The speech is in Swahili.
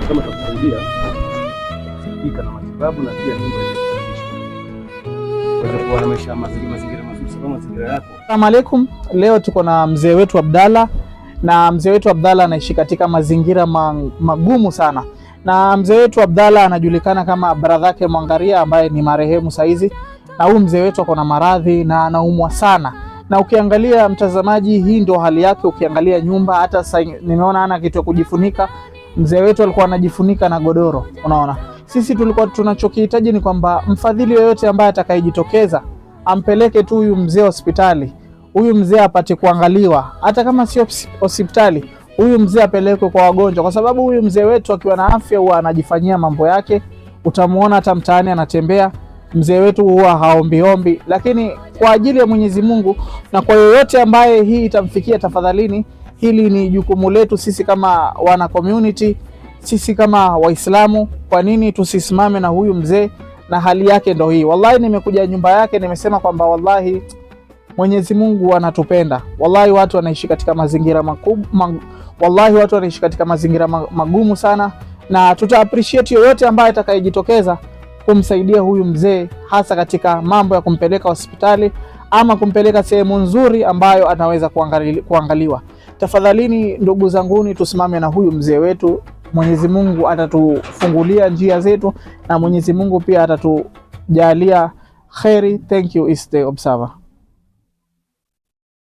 kama takusaidia ika na matibabu na pia nyumba ile kwa na maisha mazingira mazuri salama mazingira yako. Asalamu alaykum. Leo tuko na mzee wetu Abdalla, na mzee wetu Abdalla anaishi katika mazingira magumu sana, na mzee wetu Abdalla anajulikana kama Bradhake Mwangaria ambaye ni marehemu saizi, na huyu mzee wetu ako na maradhi na anaumwa sana. Na ukiangalia mtazamaji, hii ndio hali yake. Ukiangalia nyumba, hata sasa nimeona ana kitu ya kujifunika. Mzee wetu alikuwa anajifunika na godoro, unaona. Sisi tulikuwa tunachokihitaji ni kwamba mfadhili yoyote ambaye atakayejitokeza ampeleke tu huyu mzee hospitali, huyu mzee apate kuangaliwa, hata kama sio hospitali, huyu mzee apelekwe kwa wagonjwa, kwa sababu huyu mzee wetu akiwa na afya huwa anajifanyia mambo yake. Utamuona hata mtaani anatembea. Mzee wetu huwa haombiombi, lakini kwa ajili ya Mwenyezi Mungu na kwa yoyote ambaye hii itamfikia, tafadhalini, hili ni jukumu letu sisi kama wana community, sisi kama Waislamu. Kwa nini tusisimame na huyu mzee na hali yake ndo hii? Wallahi nimekuja nyumba yake, nimesema kwamba wallahi Mwenyezi Mungu anatupenda. Wallahi watu wanaishi katika mazingira wallahi watu wanaishi katika mazingira magumu sana, na tuta appreciate yoyote ambaye atakayejitokeza kumsaidia huyu mzee, hasa katika mambo ya kumpeleka hospitali ama kumpeleka sehemu nzuri ambayo anaweza kuangaliwa. Tafadhalini ndugu zanguni, tusimame na huyu mzee wetu. Mwenyezi Mungu atatufungulia njia zetu na Mwenyezi Mungu pia atatujalia kheri. Thank you, is the observer.